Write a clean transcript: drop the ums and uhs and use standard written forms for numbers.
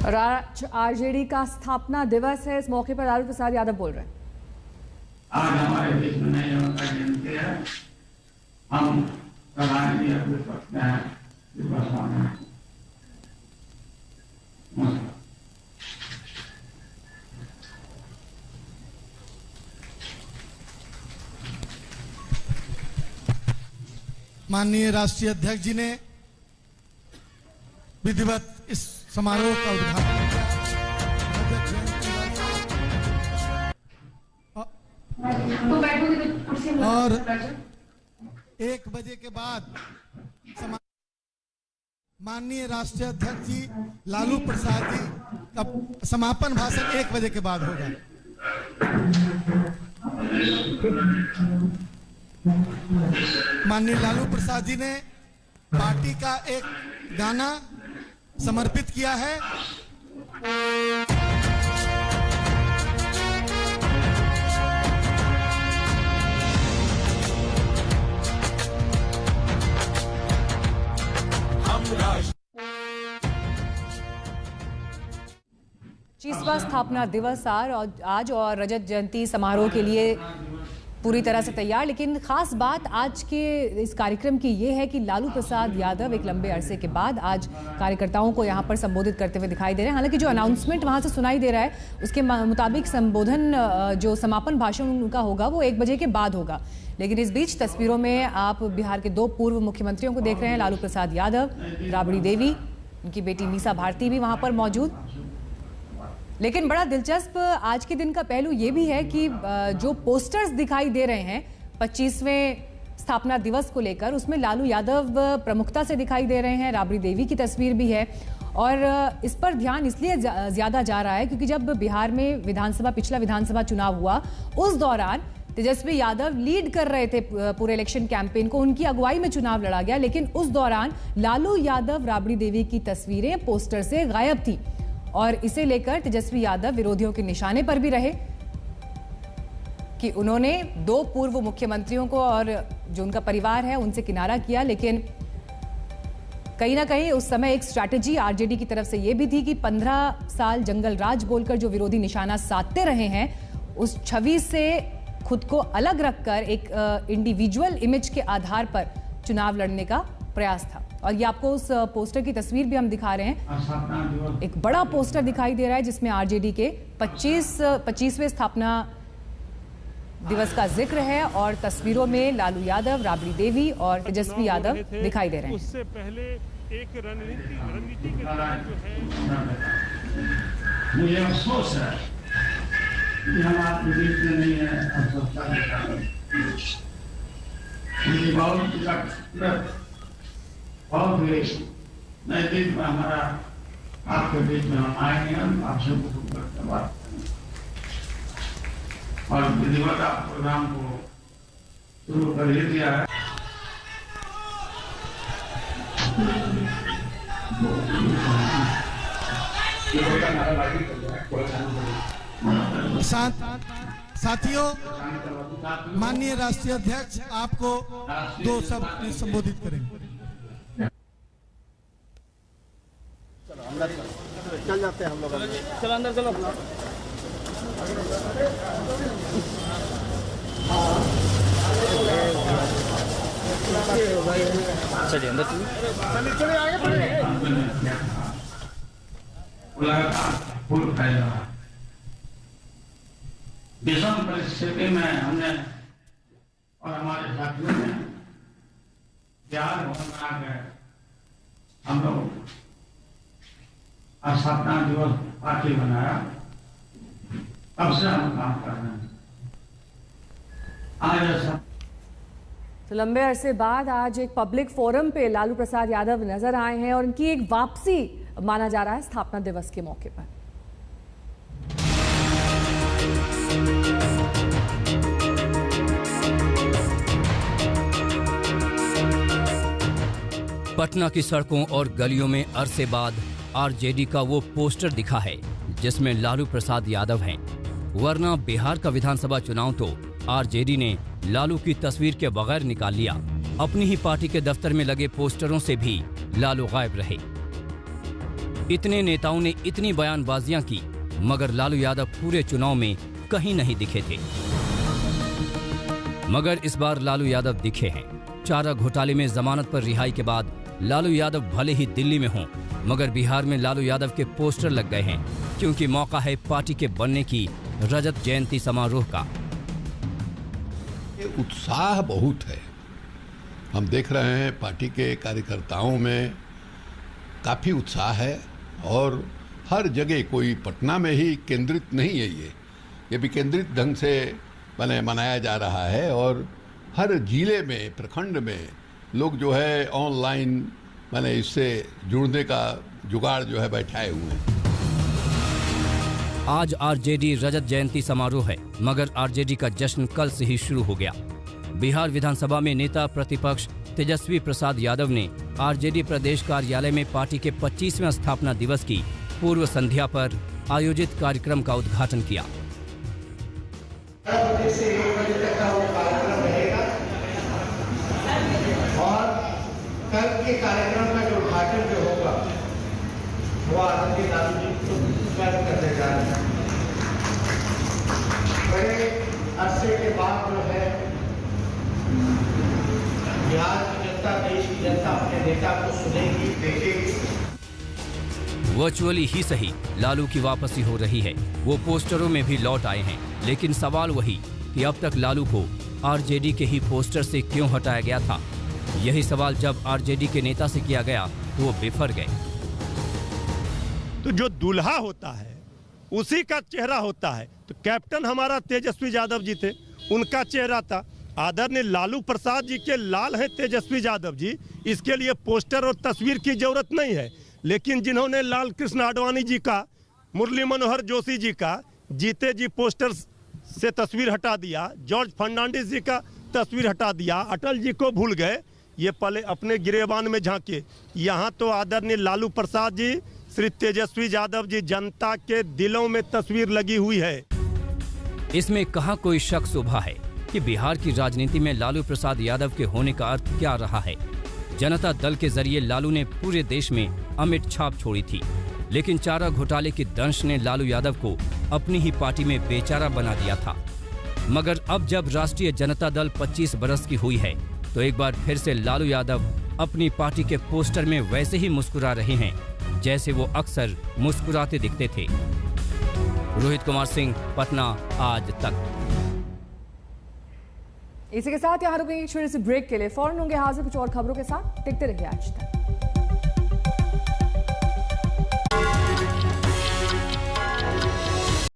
आज आरजेडी का स्थापना दिवस है। इस मौके पर लालू प्रसाद यादव बोल रहे हैं। आज हमारे देश में नए का जयंती है। हम प्रधानमंत्री विपक्ष में दिवस मनाएं। माननीय राष्ट्रीय अध्यक्ष जी ने विधिवत इस समारोह का उद्घाटन किया। और 1 बजे के बाद माननीय राष्ट्रीय अध्यक्ष जी लालू प्रसाद जी का समापन भाषण 1 बजे के बाद होगा। माननीय लालू प्रसाद जी ने पार्टी का एक गाना समर्पित किया है। पच्चीसवां स्थापना दिवस आज और रजत जयंती समारोह के लिए पूरी तरह से तैयार। लेकिन खास बात आज के इस कार्यक्रम की ये है कि लालू प्रसाद यादव एक लंबे अरसे के बाद आज कार्यकर्ताओं को यहाँ पर संबोधित करते हुए दिखाई दे रहे हैं। हालांकि जो अनाउंसमेंट वहाँ से सुनाई दे रहा है उसके मुताबिक संबोधन जो समापन भाषण उनका होगा वो 1 बजे के बाद होगा। लेकिन इस बीच तस्वीरों में आप बिहार के 2 पूर्व मुख्यमंत्रियों को देख रहे हैं, लालू प्रसाद यादव, राबड़ी देवी, उनकी बेटी मीसा भारती भी वहाँ पर मौजूद। लेकिन बड़ा दिलचस्प आज के दिन का पहलू ये भी है कि जो पोस्टर्स दिखाई दे रहे हैं 25वें स्थापना दिवस को लेकर, उसमें लालू यादव प्रमुखता से दिखाई दे रहे हैं, राबड़ी देवी की तस्वीर भी है। और इस पर ध्यान इसलिए ज़्यादा जा रहा है क्योंकि जब बिहार में पिछला विधानसभा चुनाव हुआ उस दौरान तेजस्वी यादव लीड कर रहे थे पूरे इलेक्शन कैंपेन को, उनकी अगुवाई में चुनाव लड़ा गया। लेकिन उस दौरान लालू यादव, राबड़ी देवी की तस्वीरें पोस्टर से गायब थी और इसे लेकर तेजस्वी यादव विरोधियों के निशाने पर भी रहे कि उन्होंने 2 पूर्व मुख्यमंत्रियों को और जो उनका परिवार है उनसे किनारा किया। लेकिन कहीं ना कहीं उस समय एक स्ट्रैटेजी आरजेडी की तरफ से यह भी थी कि 15 साल जंगल राज बोलकर जो विरोधी निशाना साधते रहे हैं उस छवि से खुद को अलग रखकर एक इंडिविजुअल इमेज के आधार पर चुनाव लड़ने का प्रयास था। और ये आपको उस पोस्टर की तस्वीर भी हम दिखा रहे हैं। एक बड़ा पोस्टर दिखाई दे रहा है जिसमें आरजेडी के 25वें स्थापना दिवस का जिक्र है और तस्वीरों में लालू यादव, राबड़ी देवी और तेजस्वी यादव दिखाई दे रहे हैं। उससे पहले एक रणनीति के तहत जो है मुझे अफसोस है कि हम आप बीच में नहीं है। मुझे बहुत नजदीक में हमारा आपके बीच में हम आएंगे, हम आपसे बात और विधिवत आप प्रोग्राम को शुरू कर ही दिया है। साथियों, माननीय राष्ट्रीय अध्यक्ष आपको 2 शब्द संबोधित करेंगे। अंदर चल जाते हैं हम लोग। चलो अंदर चलो। चलिए अंदर चलिए आगे बढ़िए। विषम परिस्थिति में हमने और हमारे साथियों ने प्यार बना के हम लोग स्थापना दिवस पार्टी बनाया। तब से हम काम कर रहे हैं। आज ऐसा तो लंबे अरसे बाद आज एक पब्लिक फोरम पे लालू प्रसाद यादव नजर आए हैं और उनकी एक वापसी माना जा रहा है स्थापना दिवस के मौके पर। पटना की सड़कों और गलियों में अरसे बाद आरजेडी का वो पोस्टर दिखा है जिसमें लालू प्रसाद यादव हैं। वरना बिहार का विधानसभा चुनाव तो आरजेडी ने लालू की तस्वीर के बगैर निकाल लिया। अपनी ही पार्टी के दफ्तर में लगे पोस्टरों से भी लालू गायब रहे। इतने नेताओं ने इतनी बयानबाजियां की, मगर लालू यादव पूरे चुनाव में कहीं नहीं दिखे थे। मगर इस बार लालू यादव दिखे हैं। चारा घोटाले में जमानत पर रिहाई के बाद लालू यादव भले ही दिल्ली में हों, मगर बिहार में लालू यादव के पोस्टर लग गए हैं, क्योंकि मौका है पार्टी के बनने की रजत जयंती समारोह का। उत्साह बहुत है। हम देख रहे हैं पार्टी के कार्यकर्ताओं में काफ़ी उत्साह है और हर जगह, कोई पटना में ही केंद्रित नहीं है, ये भी केंद्रित ढंग से मनाया जा रहा है और हर जिले में, प्रखंड में लोग जो है ऑनलाइन इससे जुड़ने का जुगाड़ जो है बैठाए हुए हैं। आज आरजेडी रजत जयंती समारोह है, मगर आरजेडी का जश्न कल से ही शुरू हो गया। बिहार विधानसभा में नेता प्रतिपक्ष तेजस्वी प्रसाद यादव ने आरजेडी प्रदेश कार्यालय में पार्टी के 25वें स्थापना दिवस की पूर्व संध्या पर आयोजित कार्यक्रम का उद्घाटन किया। और कल के कार्यक्रम का जो उद्घाटन जो होगा वो आदरणीय लालू जी करने जा रहे हैं। बड़े अरसे के बाद जो है बिहार की जनता, देश की जनता अपने नेता को सुनेगी, देखेगी। वर्चुअली ही सही लालू की वापसी हो रही है। वो पोस्टरों में भी लौट आए हैं, लेकिन सवाल वही कि अब तक लालू को आरजेडी के ही पोस्टर से क्यों हटाया गया था। यही सवाल जब आरजेडी के नेता से किया गया तो वो बिफर गए। तो जो दूल्हा होता है उसी का चेहरा होता है। तो कैप्टन हमारा तेजस्वी यादव जी थे, उनका चेहरा था। आदरणीय लालू प्रसाद जी के लाल हैं तेजस्वी यादव जी, इसके लिए पोस्टर और तस्वीर की जरूरत नहीं है। लेकिन जिन्होंने लाल कृष्ण आडवाणी जी का, मुरली मनोहर जोशी जी का, जीते जी पोस्टर से तस्वीर हटा दिया, जॉर्ज फर्नांडिस जी का तस्वीर हटा दिया, अटल जी को भूल गए, ये पहले अपने गिरेबान में झांके। यहाँ तो आदरणीय लालू प्रसाद जी, श्री तेजस्वी यादव जी, जनता के दिलों में तस्वीर लगी हुई है। इसमें कहाँ कोई शक शुबा है कि बिहार की राजनीति में लालू प्रसाद यादव के होने का अर्थ क्या रहा है। जनता दल के जरिए लालू ने पूरे देश में अमिट छाप छोड़ी थी, लेकिन चारा घोटाले की दंश ने लालू यादव को अपनी ही पार्टी में बेचारा बना दिया था। मगर अब जब राष्ट्रीय जनता दल 25 बरस की हुई है, तो एक बार फिर से लालू यादव अपनी पार्टी के पोस्टर में वैसे ही मुस्कुरा रहे हैं जैसे वो अक्सर मुस्कुराते दिखते थे। रोहित कुमार सिंह, पटना, आज तक। इसी के साथ यहाँ रुकेंगे छोटे से ब्रेक के लिए। फौरन होंगे हाजिर कुछ और खबरों के साथ। देखते रहिए आज तक।